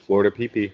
Florida PP.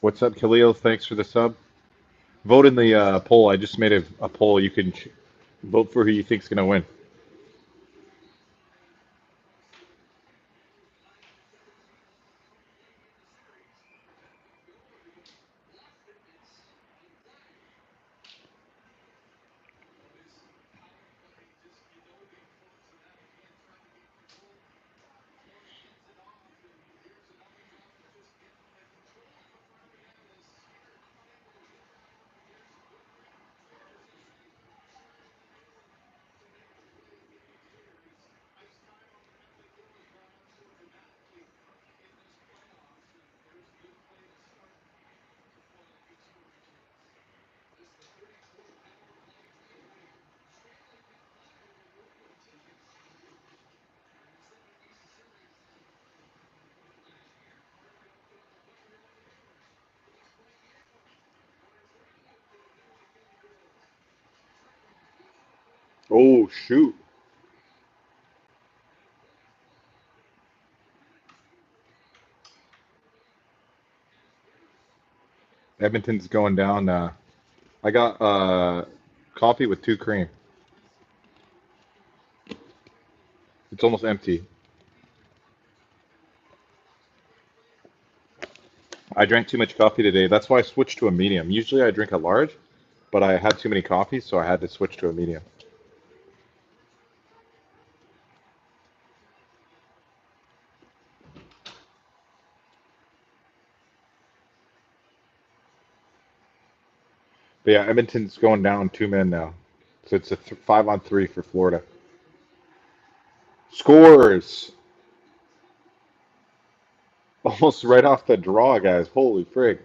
What's up, Khalil? Thanks for the sub. Vote in the poll. I just made a poll. You can vote for who you think's gonna win. Oh shoot! Edmonton's going down. I got coffee with 2 cream. It's almost empty. I drank too much coffee today. That's why I switched to a medium. Usually I drink a large, but I had too many coffees, so I had to switch to a medium. But yeah, Edmonton's going down 2 men now, so it's a 5-on-3 for Florida. Scores almost right off the draw, guys. Holy frig!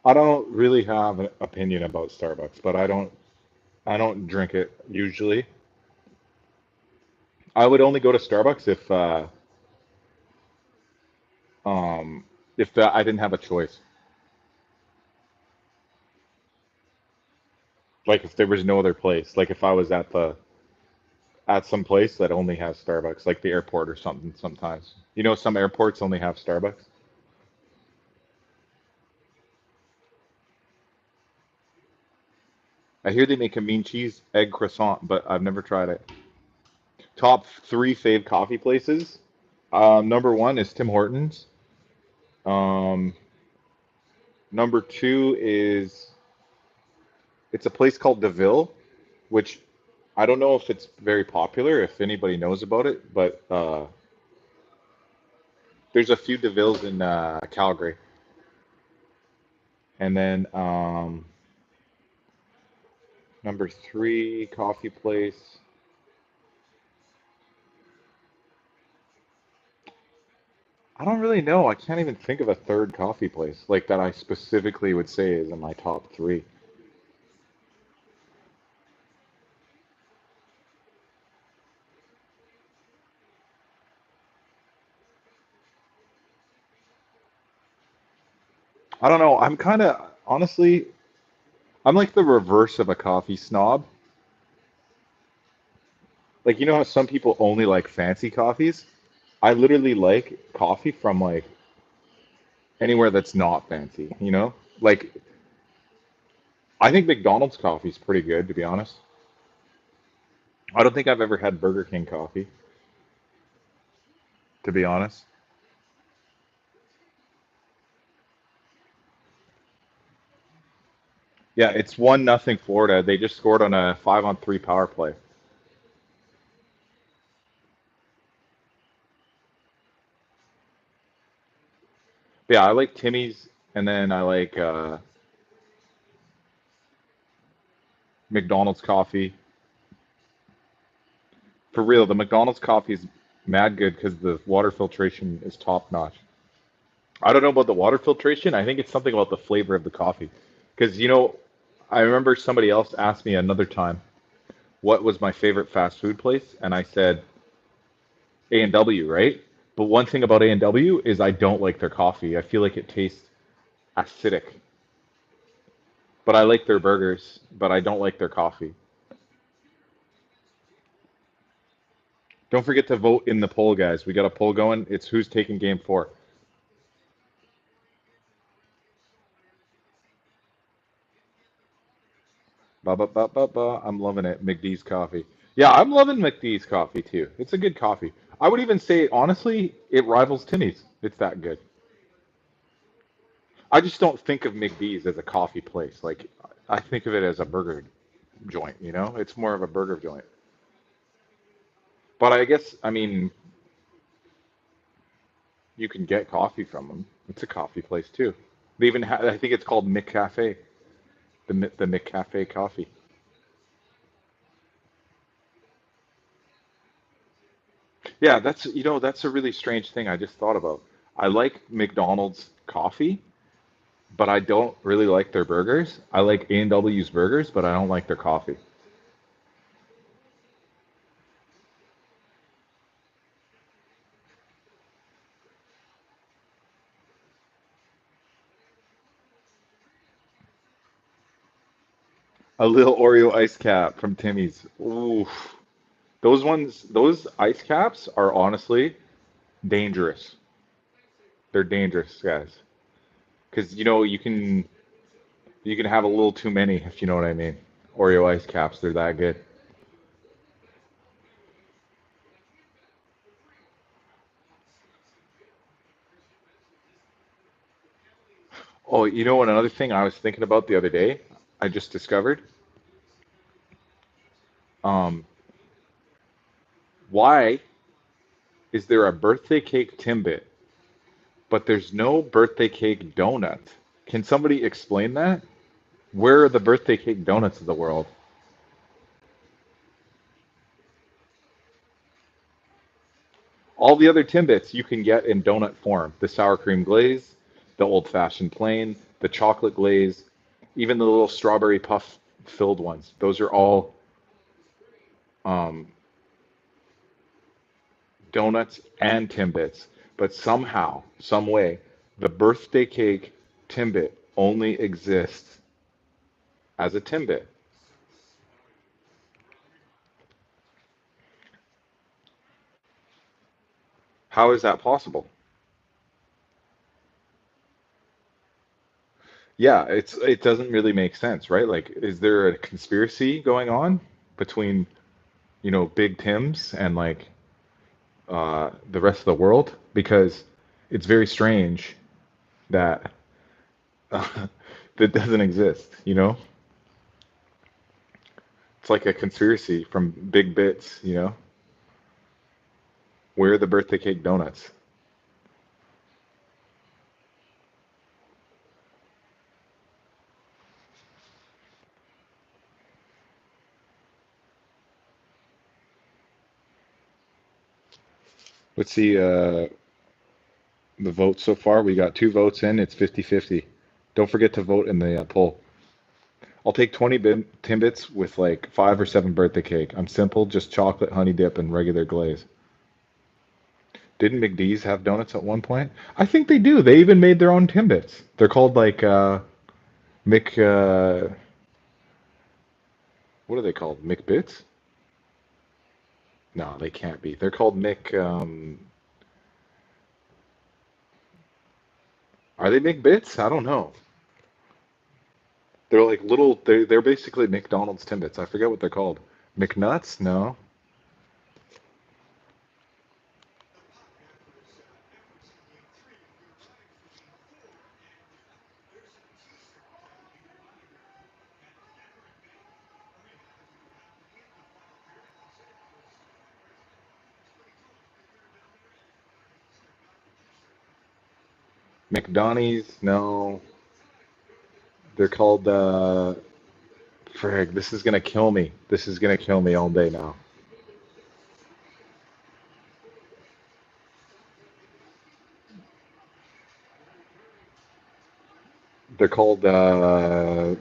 I don't really have an opinion about Starbucks, but I don't drink it usually. I would only go to Starbucks um if I didn't have a choice. Like if there was no other place, like if I was at some place that only has Starbucks, like the airport or something sometimes. You know, some airports only have Starbucks. I hear they make a mean cheese egg croissant, but I've never tried it. Top three fave coffee places. Number one is Tim Hortons. Um, Number two is it's a place called DeVille, which I don't know if it's very popular, if anybody knows about it, but there's a few DeVilles in Calgary. And then number three coffee place. I don't really know. I can't even think of a third coffee place like that I specifically would say is in my top three. I don't know. I'm kind of honestly, I'm like the reverse of a coffee snob. Like you know how some people only like fancy coffees? I literally like coffee from like anywhere that's not fancy, you know? Like I think McDonald's coffee is pretty good to be honest. I don't think I've ever had Burger King coffee, to be honest. Yeah, it's 1-0 Florida. They just scored on a 5-on-3 power play. But yeah, I like Timmy's and then I like McDonald's coffee. For real, the McDonald's coffee is mad good because the water filtration is top notch. I don't know about the water filtration. I think it's something about the flavor of the coffee. Because, you know, I remember somebody else asked me another time what was my favorite fast food place, and I said A&W, right? But one thing about A&W is I don't like their coffee. I feel like it tastes acidic. But I like their burgers, but I don't like their coffee. Don't forget to vote in the poll, guys. We got a poll going. It's who's taking game four. Ba ba ba ba ba. I'm loving it. McD's coffee. Yeah, I'm loving McD's coffee too. It's a good coffee. I would even say, honestly, it rivals Timmy's. It's that good. I just don't think of McD's as a coffee place. Like, I think of it as a burger joint, you know? It's more of a burger joint. But I guess, I mean, you can get coffee from them. It's a coffee place too. They even have, I think it's called McCafe, the McCafe coffee. Yeah, that's, you know, that's a really strange thing I just thought about. I like McDonald's coffee, but I don't really like their burgers. I like A&W's burgers, but I don't like their coffee. A little Oreo ice cap from Timmy's. Ooh, those ones, those ice caps are honestly dangerous. They're dangerous, guys. Because you know you can have a little too many if you know what I mean. Oreo ice caps, they're that good. Oh, you know what? Another thing I was thinking about the other day, I just discovered. Um, why is there a birthday cake Timbit, but there's no birthday cake donut? Can somebody explain that? Where are the birthday cake donuts of the world? All the other Timbits you can get in donut form. The sour cream glaze, the old fashioned plain, the chocolate glaze, even the little strawberry puff filled ones. Those are all um, donuts and Timbits. But somehow, some way, the birthday cake Timbit only exists as a Timbit. How is that possible? Yeah, it doesn't really make sense, right? Like, is there a conspiracy going on between, Big Tim's and like the rest of the world? Because it's very strange that that doesn't exist, you know? It's like a conspiracy from Big Bits, you know? Where are the birthday cake donuts? Let's see the votes so far. We got two votes in. It's 50-50. Don't forget to vote in the poll. I'll take 20 Timbits with like 5 or 7 birthday cake. I'm simple, just chocolate, honey dip, and regular glaze. Didn't McDee's have donuts at one point? I think they do. They even made their own Timbits. They're called like Mc. What are they called? McBits? No, they can't be. They're called Mc. Are they McBits? I don't know. They're like little. They're basically McDonald's Timbits. I forget what they're called. McNuts? No. McDonald's? No. They're called. Frig, this is gonna kill me. This is gonna kill me all day now. They're called. I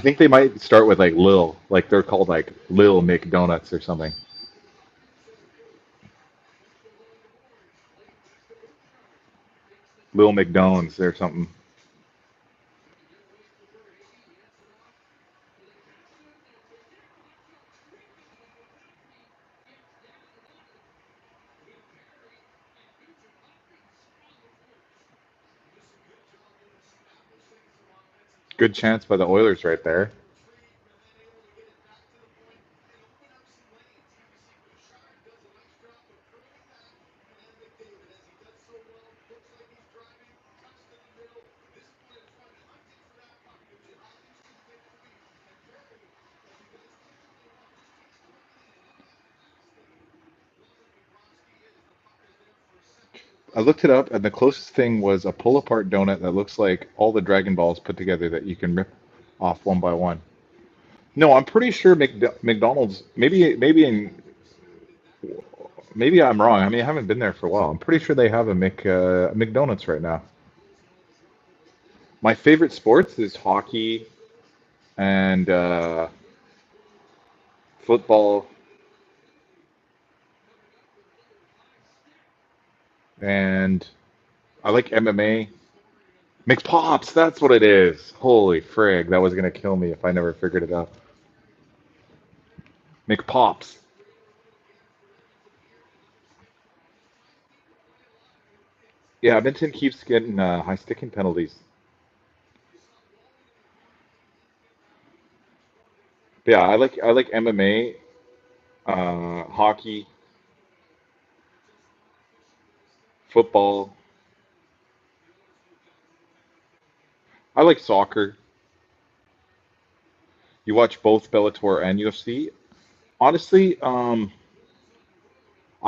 think they might start with like Lil. Like they're called like Lil McDonuts or something. Lil McDonuts or something. Good chance by the Oilers right there. I looked it up, and the closest thing was a pull-apart donut that looks like all the Dragon Balls put together that you can rip off one by one. No, I'm pretty sure McDonald's. Maybe I'm wrong. I mean, I haven't been there for a while. I'm pretty sure they have a McDonald's right now. My favorite sports is hockey and football, and I like MMA. McPops, that's what it is. Holy frig, that was gonna kill me if I never figured it out. McPops. Yeah, Edmonton keeps getting high sticking penalties. Yeah, I like MMA, hockey, football. I like soccer. You watch both Bellator and UFC. Honestly, I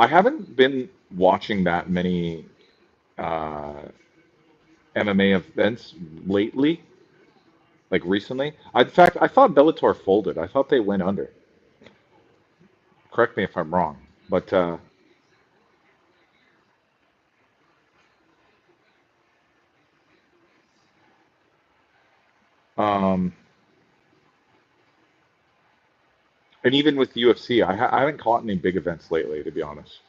haven't been watching that many uh, MMA events lately, like recently. In fact, I thought Bellator folded. I thought they went under. Correct me if I'm wrong, but um, and even with UFC, I haven't caught any big events lately, to be honest.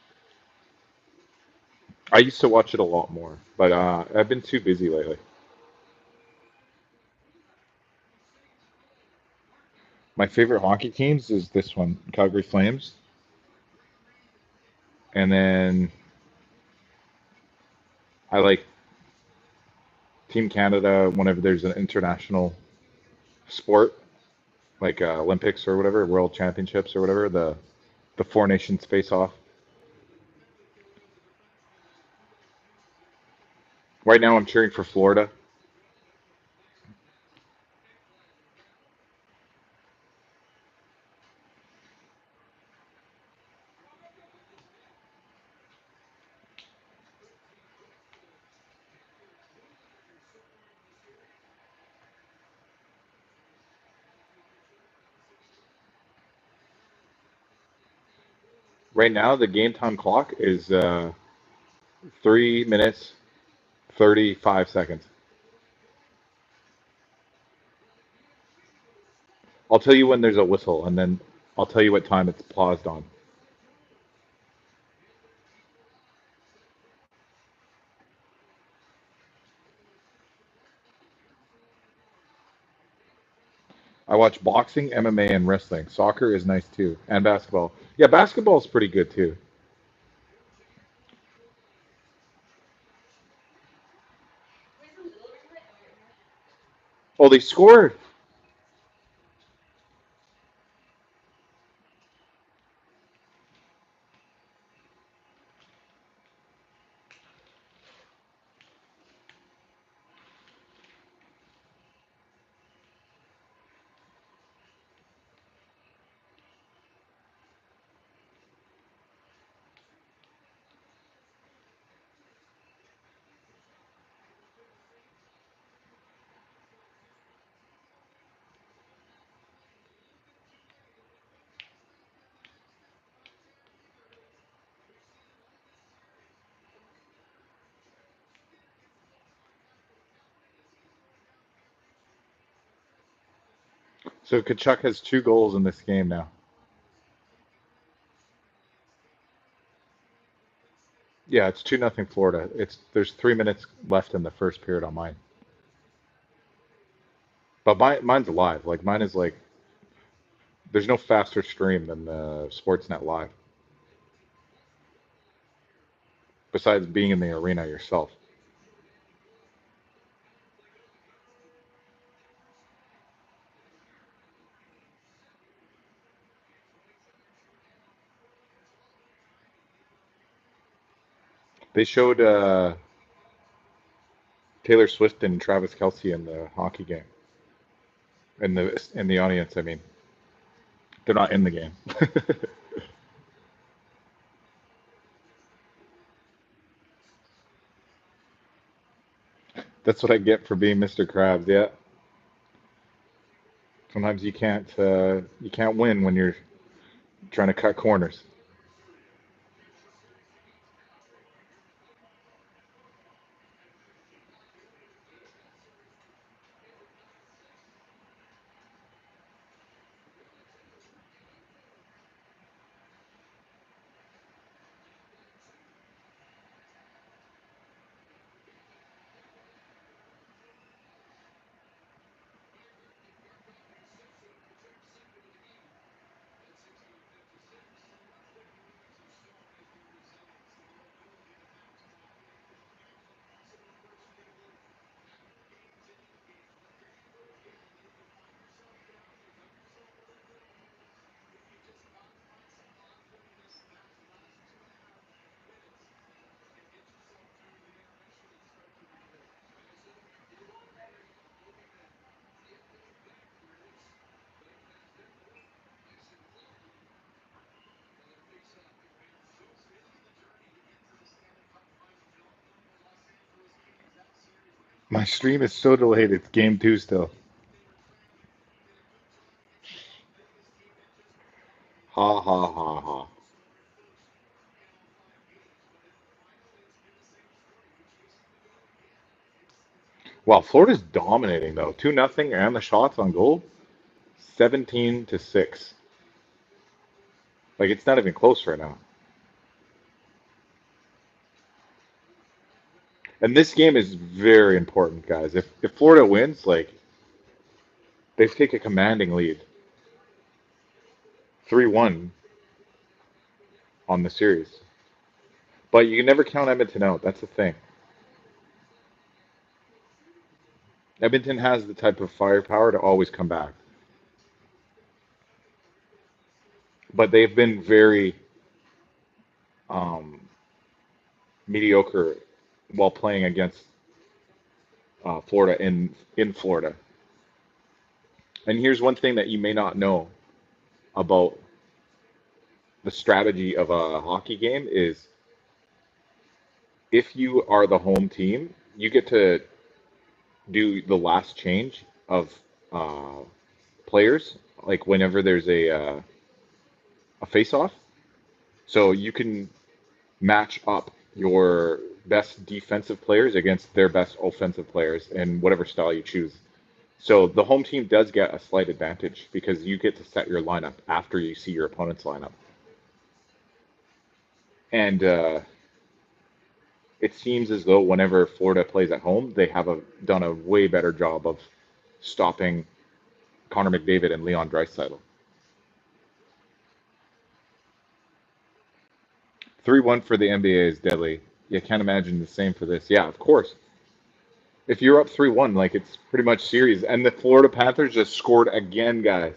I used to watch it a lot more, but I've been too busy lately. My favorite hockey teams is this one, Calgary Flames. And then I like Team Canada whenever there's an international sport, like Olympics or whatever, World Championships or whatever, the four nations face off. Right now, I'm cheering for Florida. Right now, the game time clock is 3 minutes 35 seconds. I'll tell you when there's a whistle, and then I'll tell you what time it's paused on. I watch boxing, MMA, and wrestling. Soccer is nice too, and basketball. Yeah, basketball is pretty good too. Oh, they scored. So Kachuk has 2 goals in this game now. Yeah, it's 2-0 Florida. It's there's 3 minutes left in the first period on mine. But mine's live. Like mine is like there's no faster stream than the Sportsnet Live. Besides being in the arena yourself. They showed Taylor Swift and Travis Kelsey in the hockey game. In the audience, I mean. They're not in the game. That's what I get for being Mr. Krabs. Yeah. Sometimes you can't win when you're trying to cut corners. My stream is so delayed. It's game two still. Ha ha ha ha. Wow, Florida's dominating though. 2-0 and the shots on goal. 17-6. Like it's not even close right now. And this game is very important, guys. If Florida wins, like they take a commanding lead. 3-1 on the series. But you can never count Edmonton out. That's the thing. Edmonton has the type of firepower to always come back, but they've been very um, mediocre while playing against Florida in Florida. And here's one thing that you may not know about the strategy of a hockey game is if you are the home team, you get to do the last change of uh, players, like whenever there's a face-off. So you can match up your best defensive players against their best offensive players in whatever style you choose. So the home team does get a slight advantage because you get to set your lineup after you see your opponent's lineup. And it seems as though whenever Florida plays at home, they have done a way better job of stopping Connor McDavid and Leon Draisaitl. 3-1 for the NBA is deadly. You can't imagine the same for this. Yeah, of course. If you're up 3-1, like it's pretty much series. And the Florida Panthers just scored again, guys.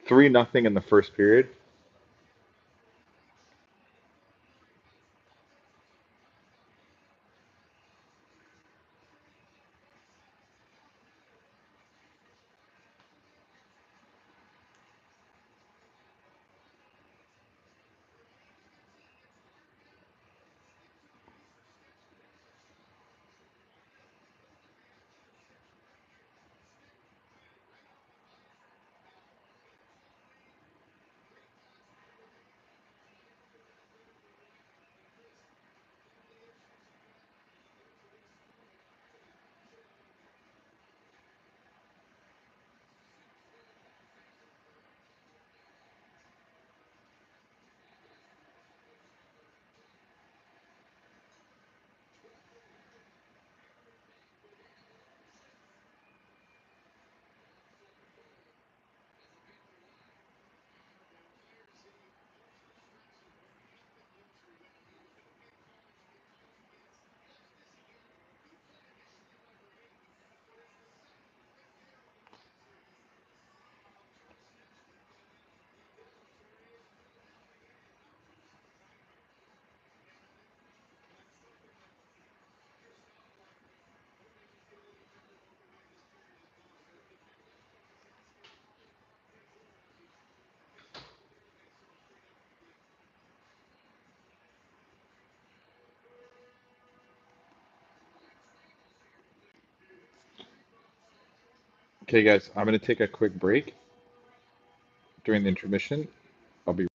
3-0 in the first period. Okay, guys, I'm going to take a quick break during the intermission. I'll be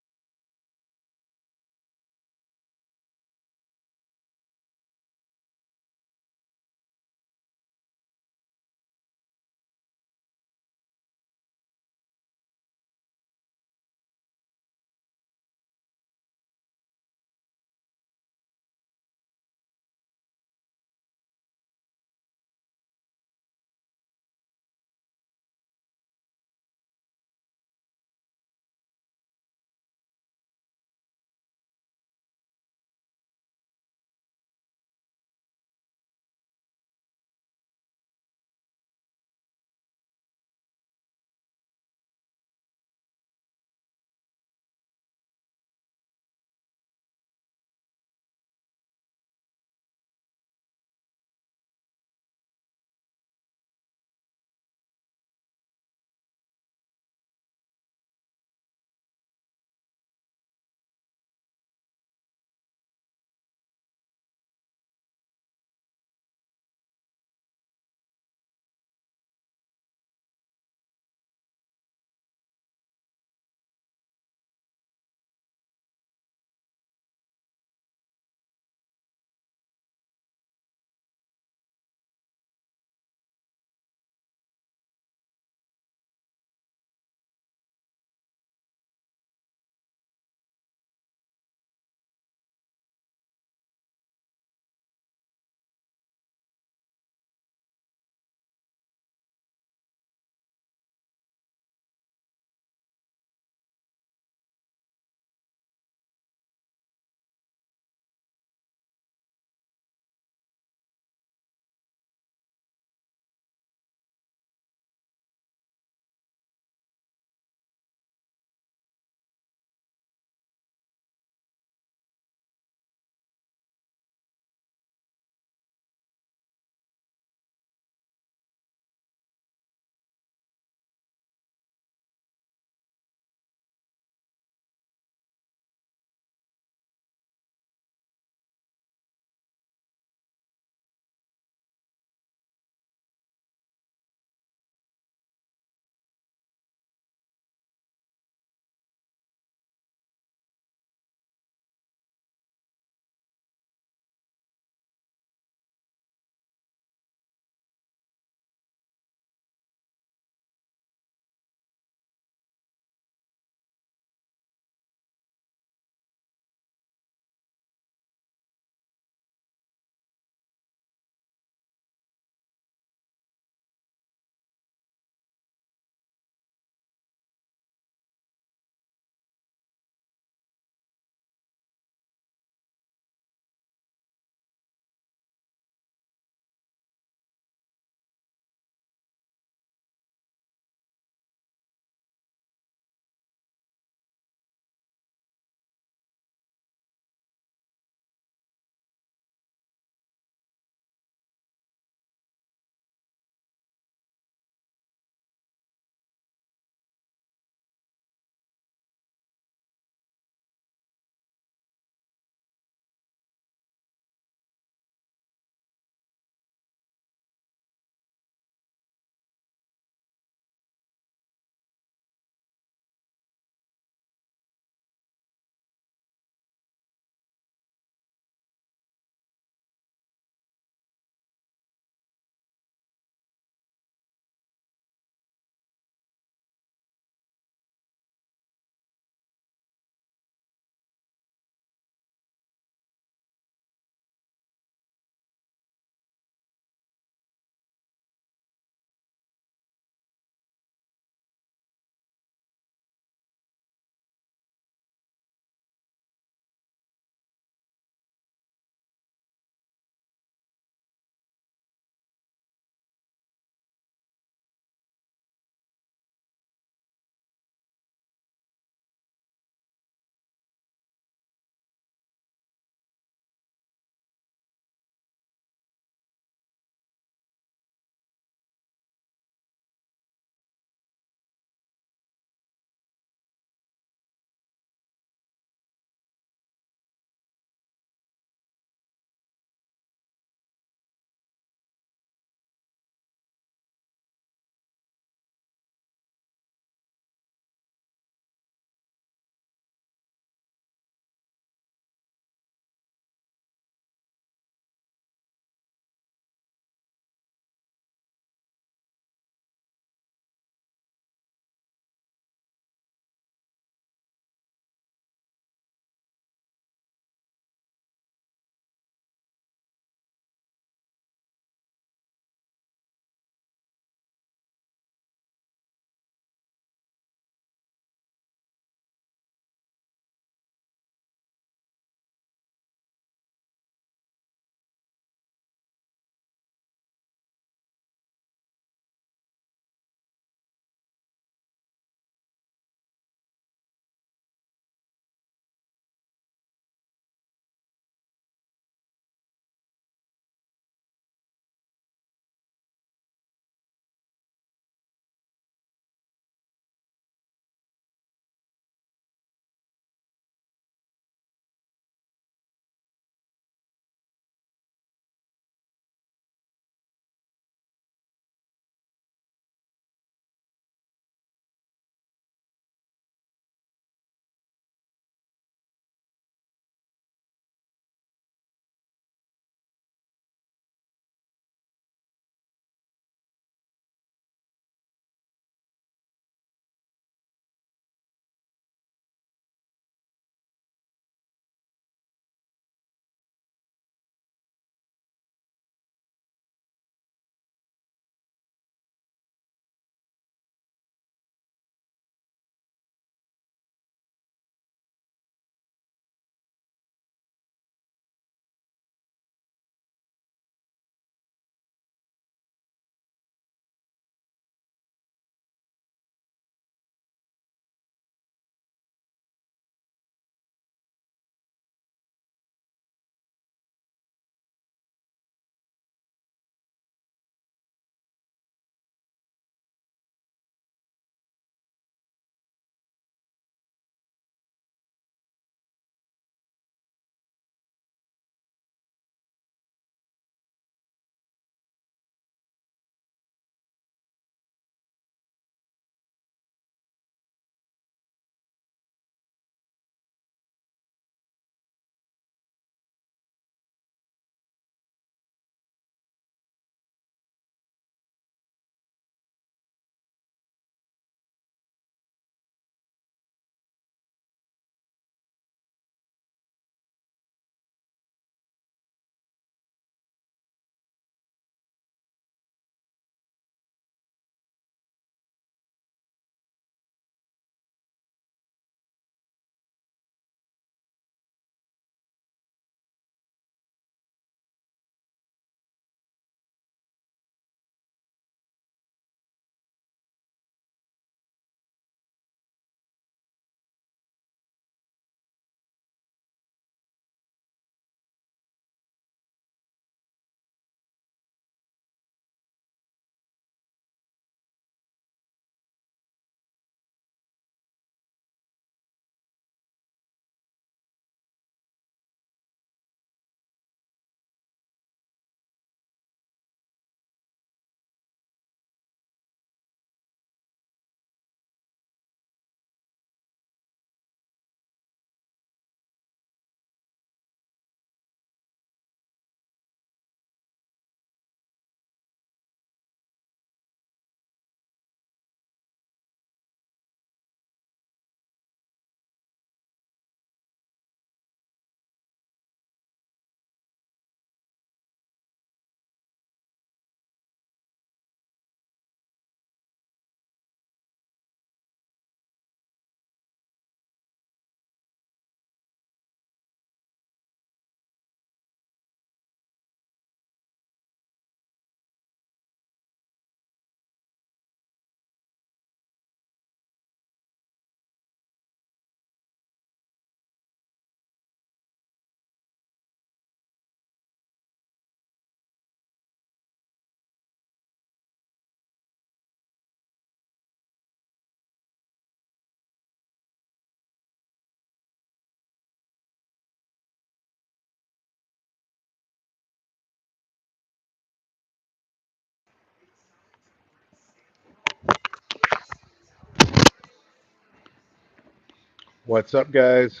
What's up, guys?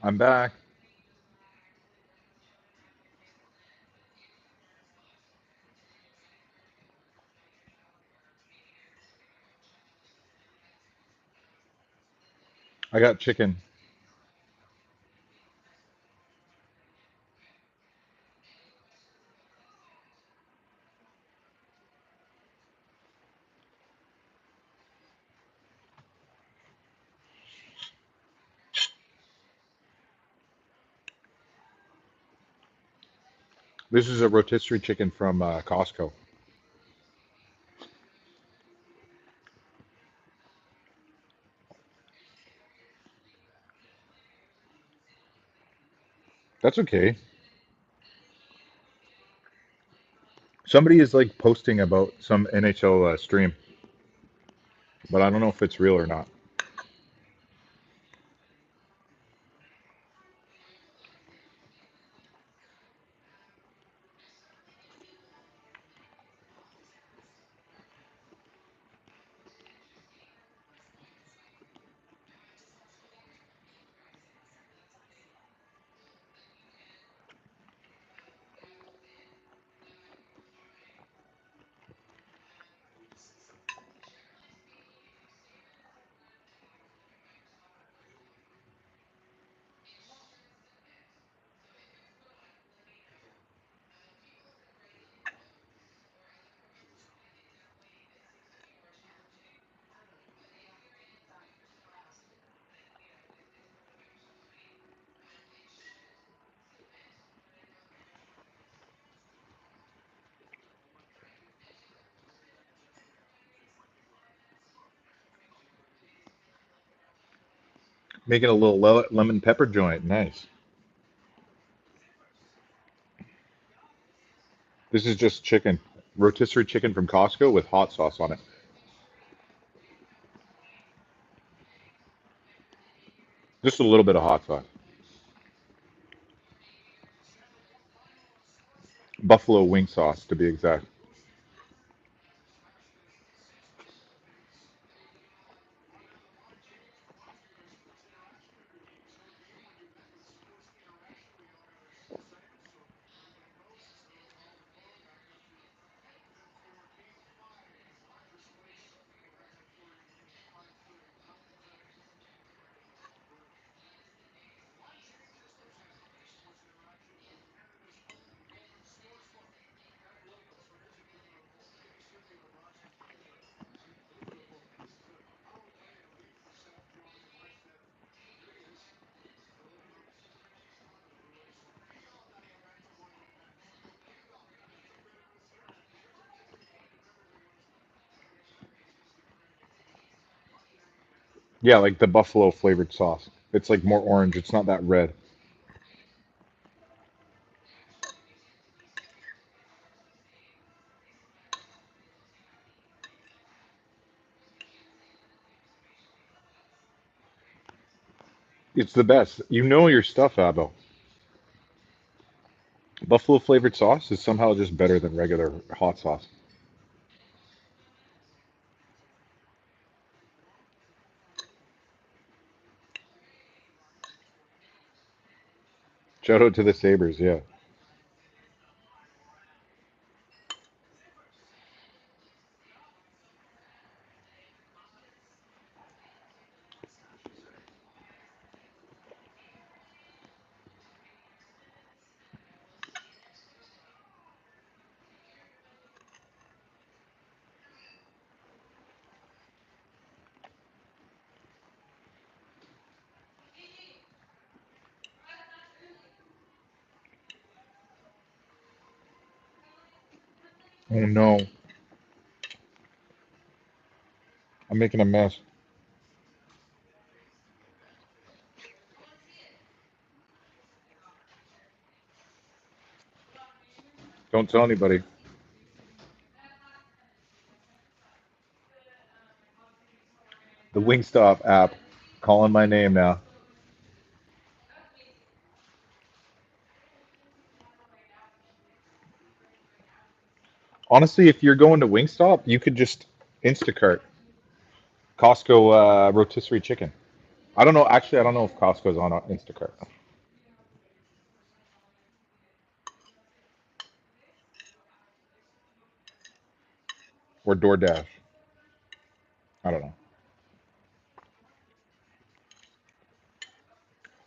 I'm back. I got chicken. This is a rotisserie chicken from Costco. That's okay. Somebody is like posting about some NHL stream, but I don't know if it's real or not. Making a little lemon pepper joint. Nice. This is just chicken. Rotisserie chicken from Costco with hot sauce on it. Just a little bit of hot sauce. Buffalo wing sauce, to be exact. Yeah, like the buffalo flavored sauce. It's like more orange. It's not that red. It's the best. You know your stuff, Abel. Buffalo flavored sauce is somehow just better than regular hot sauce. Shout out to the Sabres, yeah. Oh no, I'm making a mess. Don't tell anybody. The Wingstop app calling my name now. Honestly, if you're going to Wingstop, you could just Instacart Costco rotisserie chicken. I don't know. Actually, I don't know if Costco's on Instacart or DoorDash. I don't know.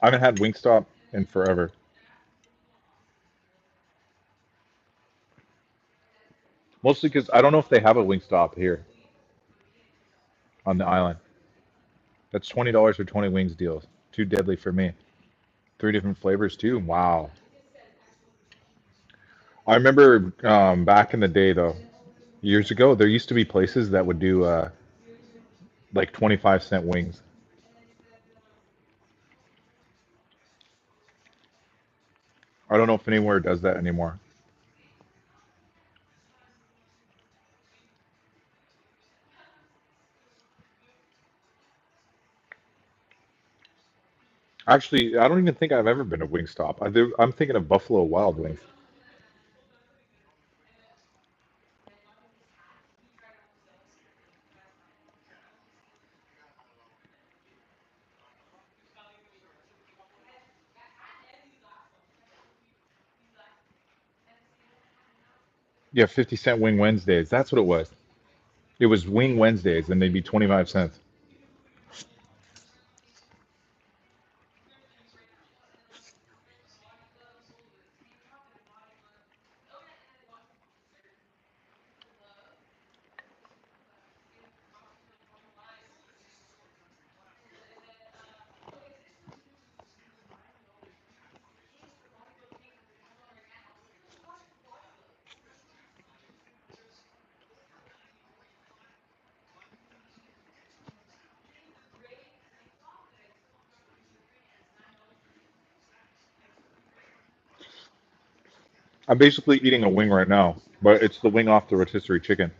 I haven't had Wingstop in forever. Mostly because I don't know if they have a Wingstop here on the island. That's $20 for 20 wings deals. Too deadly for me. Three different flavors too. Wow. I remember back in the day though, years ago, there used to be places that would do like 25-cent wings. I don't know if anywhere does that anymore. Actually, I don't even think I've ever been to Wingstop. I'm thinking of Buffalo Wild Wings. Yeah, 50-cent Wing Wednesdays. That's what it was. It was Wing Wednesdays, and they'd be 25 cents. I'm basically eating a wing right now, but it's the wing off the rotisserie chicken.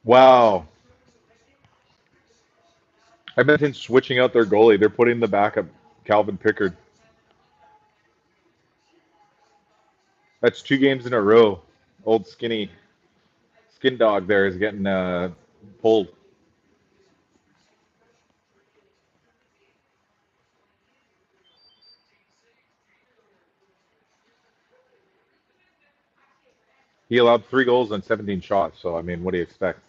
Wow. Edmonton's switching out their goalie. They're putting the backup Calvin Pickard. That's 2 games in a row. Old skinny skin dog there is getting pulled. He allowed 3 goals and 17 shots. So I mean, what do you expect?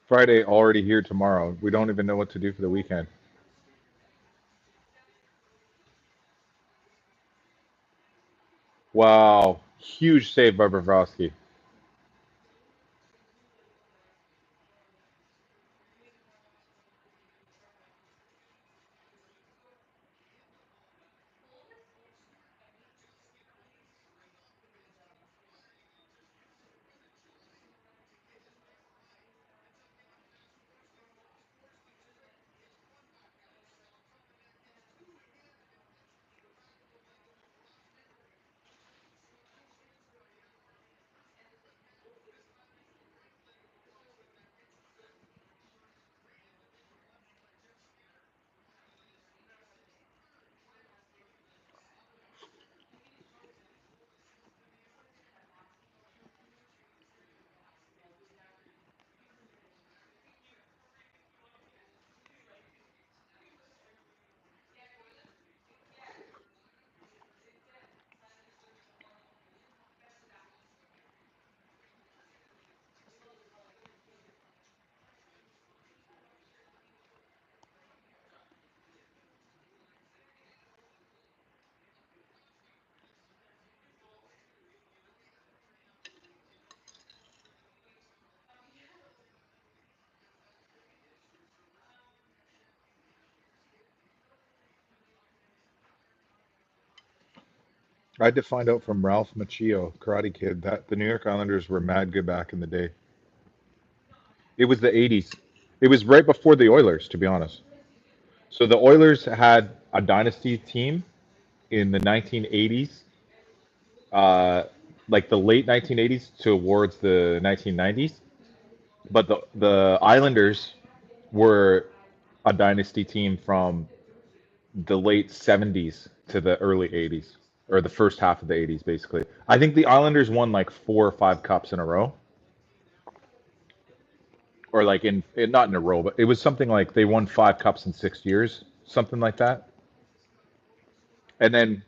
Friday already here tomorrow. We don't even know what to do for the weekend. Wow, huge save by Bobrovsky. I had to find out from Ralph Macchio, Karate Kid, that the New York Islanders were mad good back in the day. It was the 80s. It was right before the Oilers, to be honest. So the Oilers had a dynasty team in the 1980s, uh, like the late 1980s towards the 1990s. But the Islanders were a dynasty team from the late 70s to the early 80s, or the first half of the 80s, basically. I think the Islanders won like 4 or 5 cups in a row, or like not in a row, but it was something like they won 5 cups in 6 years, something like that. And then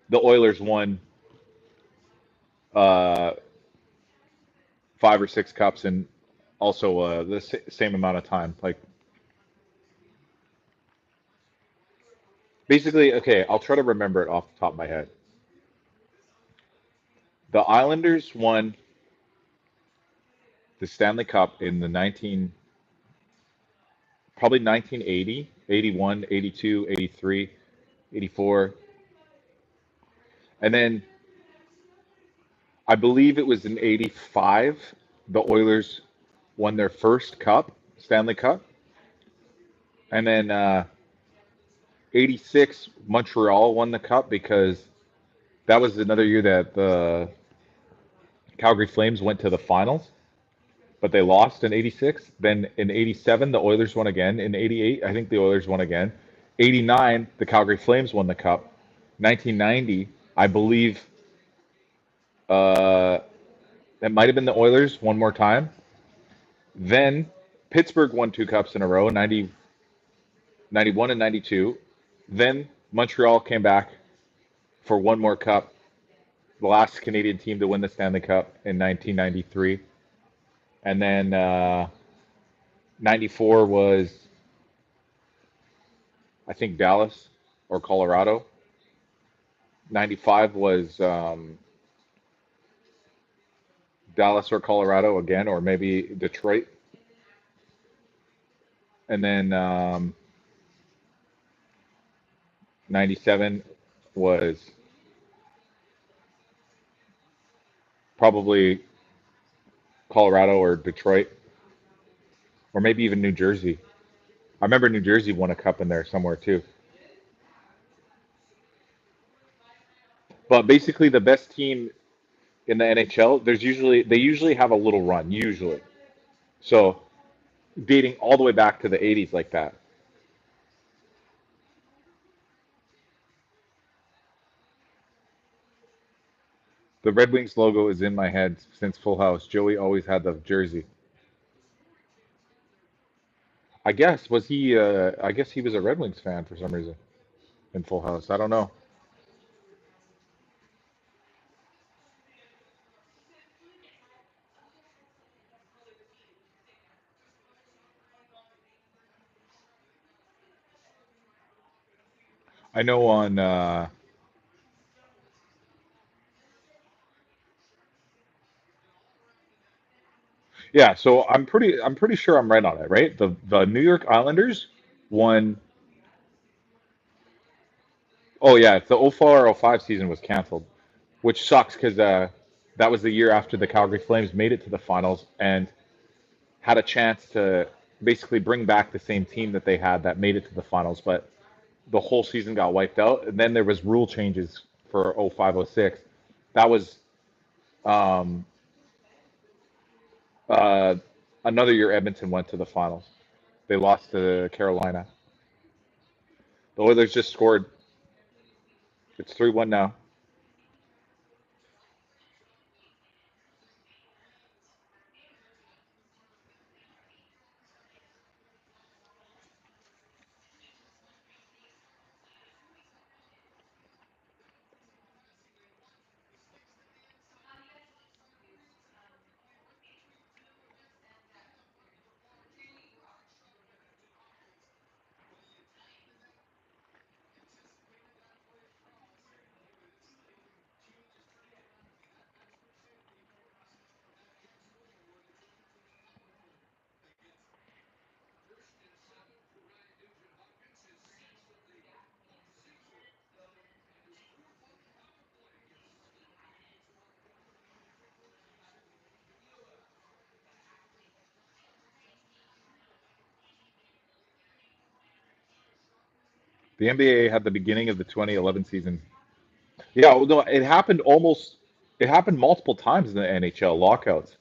the Oilers won uh, 5 or 6 cups in also the same amount of time. Like basically, okay, I'll try to remember it off the top of my head. The Islanders won the Stanley Cup in the 19 probably 1980, 81, 82, 83, 84. And then I believe it was in 85 the Oilers won their first cup, Stanley Cup. And then 86 Montreal won the cup because that was another year that the Calgary Flames went to the finals, but they lost in 86. Then in 87 the Oilers won again. In 88 I think the Oilers won again. 89 the Calgary Flames won the cup. 1990 I believe uh, it might have been the Oilers one more time. Then Pittsburgh won 2 cups in a row, 90, 91 and 92. Then Montreal came back for one more cup, the last Canadian team to win the Stanley Cup in 1993. And then 94 was, I think, Dallas or Colorado. 95 was Dallas or Colorado again, or maybe Detroit. And then 97 was probably Colorado or Detroit, or maybe even New Jersey. I remember New Jersey won a cup in there somewhere too. But basically, the best team in the NHL, they usually have a little run, usually. So dating all the way back to the 80s like that. The Red Wings logo is in my head since Full House. Joey always had the jersey. I guess was he? I guess he was a Red Wings fan for some reason in Full House. I don't know. I know on. Yeah, so I'm pretty sure I'm right on it. Right, the New York Islanders won. Oh yeah, the 04 05 season was canceled, which sucks because that was the year after the Calgary Flames made it to the finals and had a chance to basically bring back the same team that they had that made it to the finals, but the whole season got wiped out. And then there was rule changes for 05 06. That was um, uh, another year Edmonton went to the finals. They lost to Carolina. The Oilers just scored. It's 3-1 now. The NBA had the beginning of the 2011 season. Yeah, well, no, it happened almost. It happened multiple times in the NHL lockouts.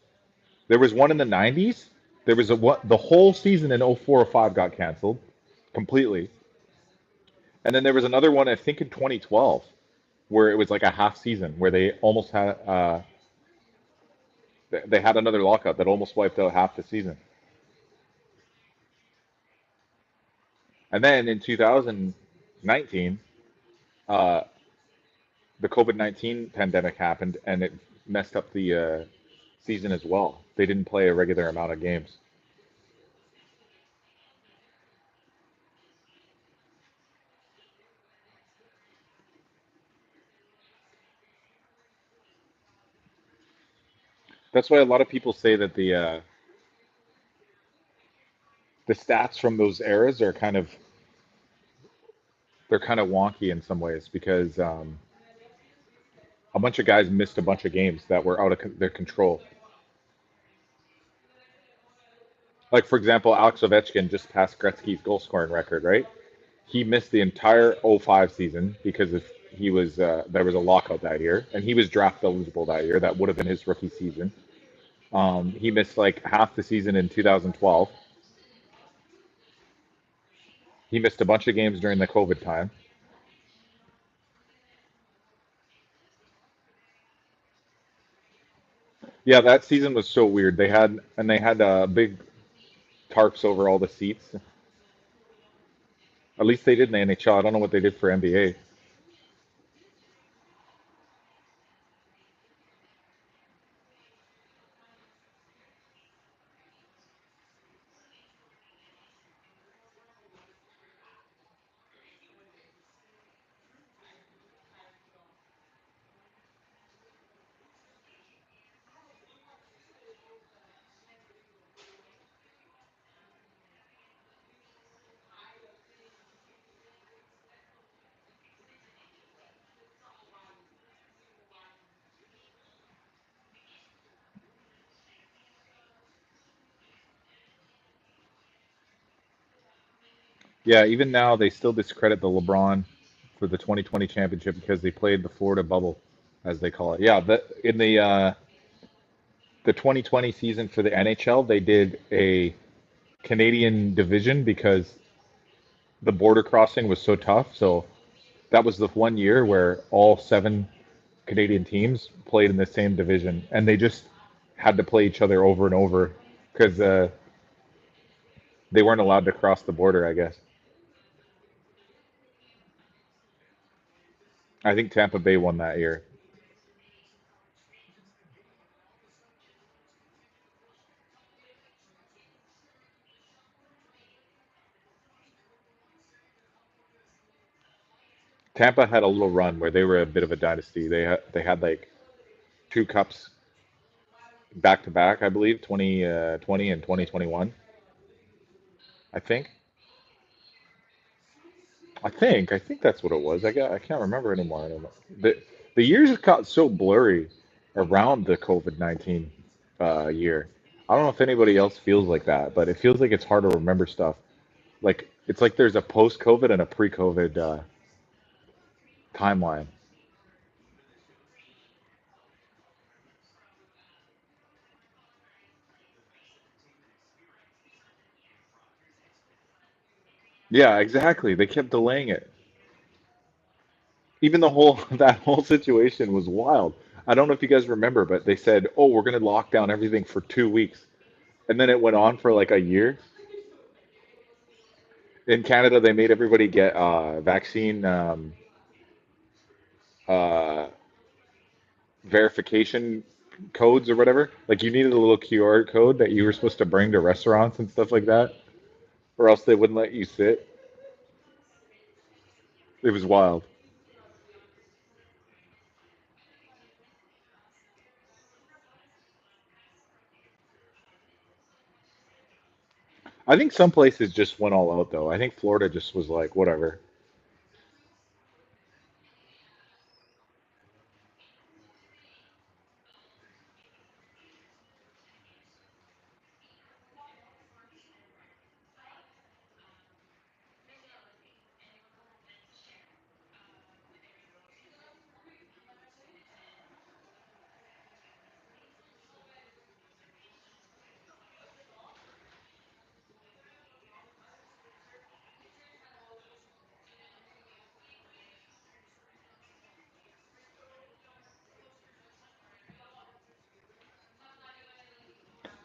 There was one in the 90s. There was a what the whole season in 04 05 got canceled completely. And then there was another one I think in 2012 where it was like a half season where they almost had they had another lockout that almost wiped out half the season. And then in 2019 uh, the COVID-19 pandemic happened and it messed up the season as well. They didn't play a regular amount of games. That's why a lot of people say that the stats from those eras are kind of they're kind of wonky in some ways because a bunch of guys missed a bunch of games that were out of their control. Like for example, Alex Ovechkin just passed Gretzky's goal scoring record, right? He missed the entire '05 season because of he was there was a lockout that year, and he was draft eligible that year. That would have been his rookie season. He missed like half the season in 2012. He missed a bunch of games during the COVID time. Yeah, that season was so weird. They had big tarps over all the seats. At least they did in the NHL. I don't know what they did for NBA. Yeah, even now they still discredit the LeBron for the 2020 championship because they played the Florida bubble, as they call it. Yeah, in the 2020 season for the NHL, they did a Canadian division because the border crossing was so tough. So that was the one year where all seven Canadian teams played in the same division, and they just had to play each other over and over because they weren't allowed to cross the border, I guess. I think Tampa Bay won that year. Tampa had a little run where they were a bit of a dynasty. They had like two cups back to back, I believe, 2020 and 2021. I think. I think that's what it was. I can't remember anymore. I don't know. The years got so blurry around the COVID-19 year. I don't know if anybody else feels like that, but it feels like it's hard to remember stuff. Like it's like there's a post-COVID and a pre-COVID timeline. Yeah, exactly. They kept delaying it. Even the whole that whole situation was wild. I don't know if you guys remember, but they said, "Oh, we're going to lock down everything for 2 weeks," and then it went on for like a year. In Canada, they made everybody get vaccine uh, verification codes or whatever. Like you needed a little QR code that you were supposed to bring to restaurants and stuff like that, or else they wouldn't let you sit. It was wild. I think some places just went all out though. I think Florida just was like, whatever.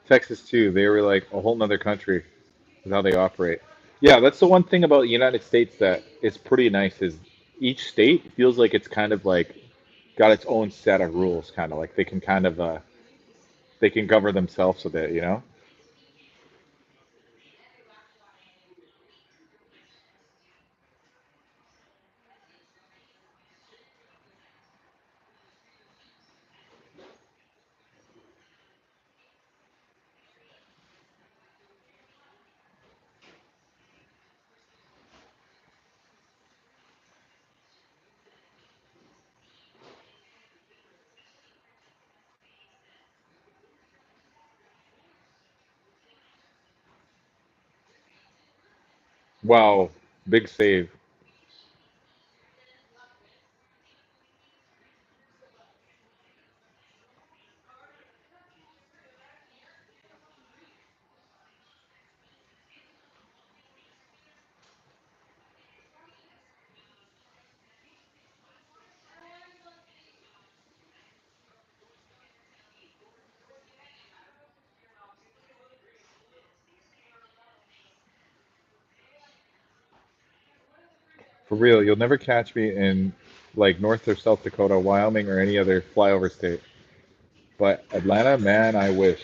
Texas too. They were like a whole nother country with how they operate. Yeah, that's the one thing about the United States that is pretty nice is each state feels like it's kind of like got its own set of rules, kind of like they can kind of they can govern themselves a bit, you know? Wow, big save. For real, you'll never catch me in like North or South Dakota, Wyoming, or any other flyover state. But Atlanta, man, I wish.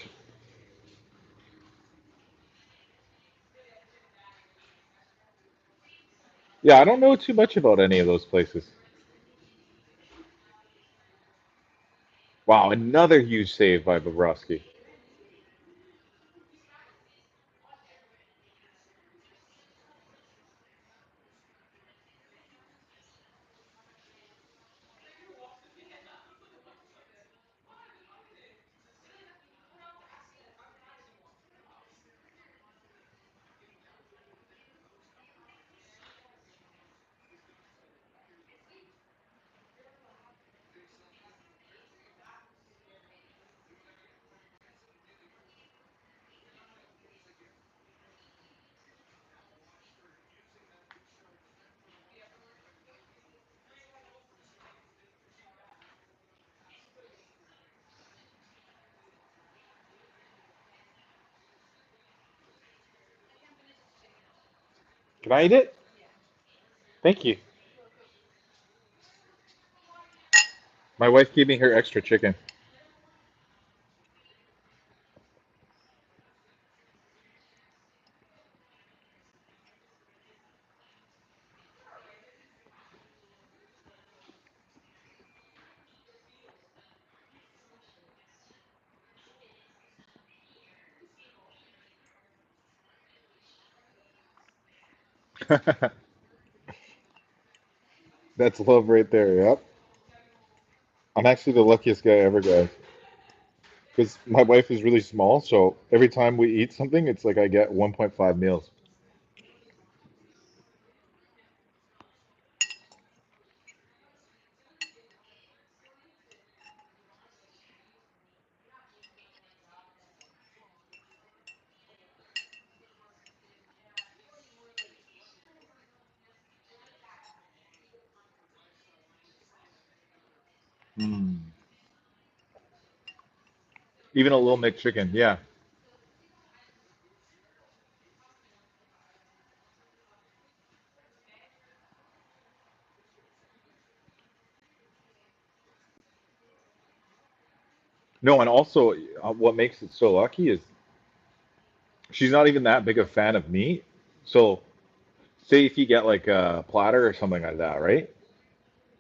Yeah, I don't know too much about any of those places. Wow, another huge save by Bobrovsky. Can I eat it? Thank you. My wife gave me her extra chicken. That's love right there. Yep. I'm actually the luckiest guy ever, guys. Because my wife is really small, so every time we eat something, it's like I get 1.5 meals. Mm. Even a little McChicken, yeah. No, and also what makes it so lucky is she's not even that big a fan of meat. So, say if you get like a platter or something like that, right?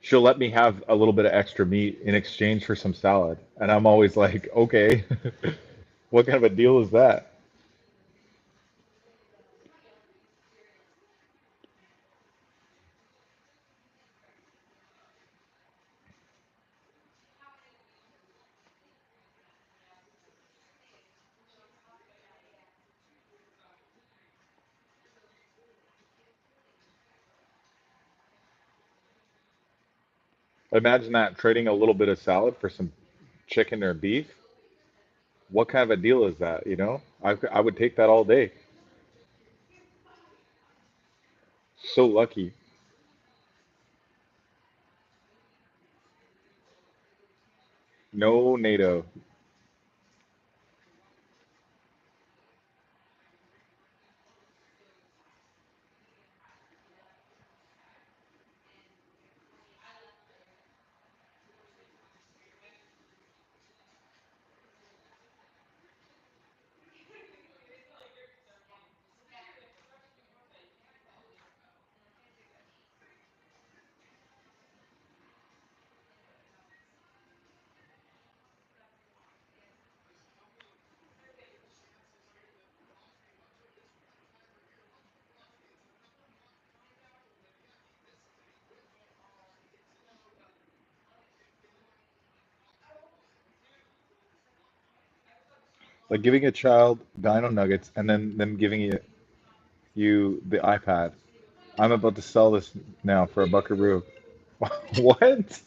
She'll let me have a little bit of extra meat in exchange for some salad. And I'm always like, okay, what kind of a deal is that? Imagine that trading a little bit of salad for some chicken or beef. What kind of a deal is that? You know, I would take that all day. So lucky. No NATO. Like giving a child Dino Nuggets and then them giving you the iPad. I'm about to sell this now for a buckaroo. What?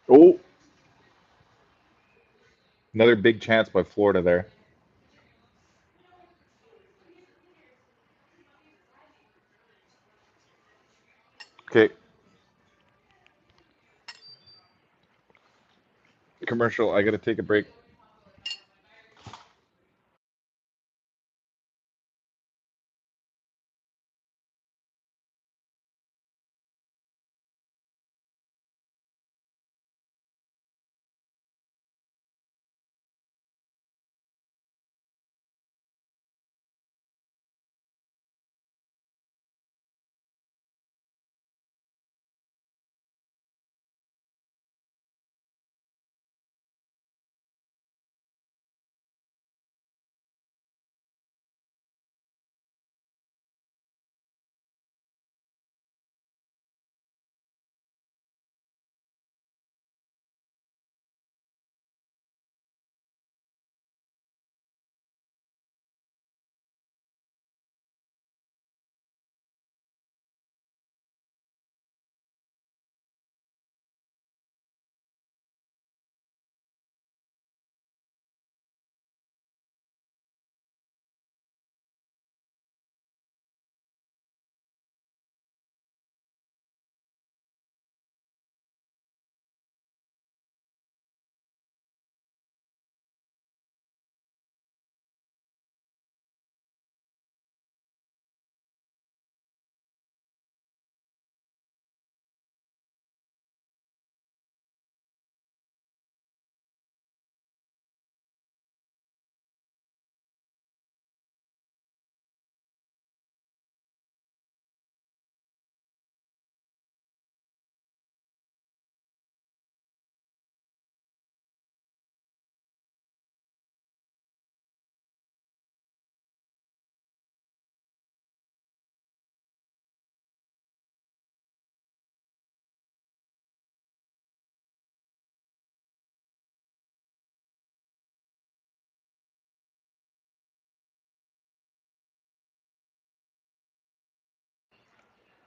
Oh, another big chance by Florida there. Okay, commercial. I gotta take a break.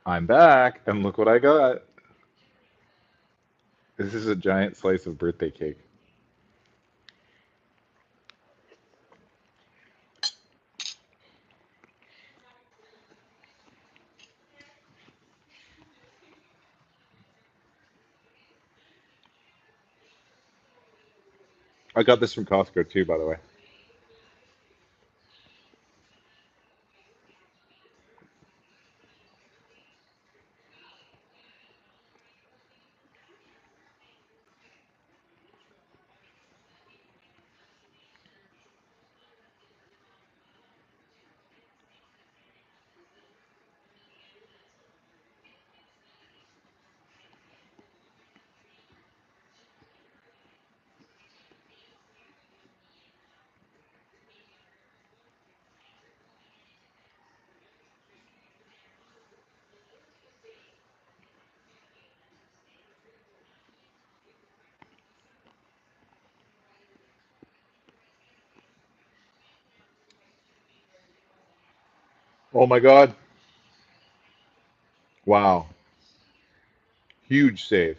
I'm back, and look what I got. This is a giant slice of birthday cake. I got this from Costco too, by the way. Oh my God. Wow. Huge save.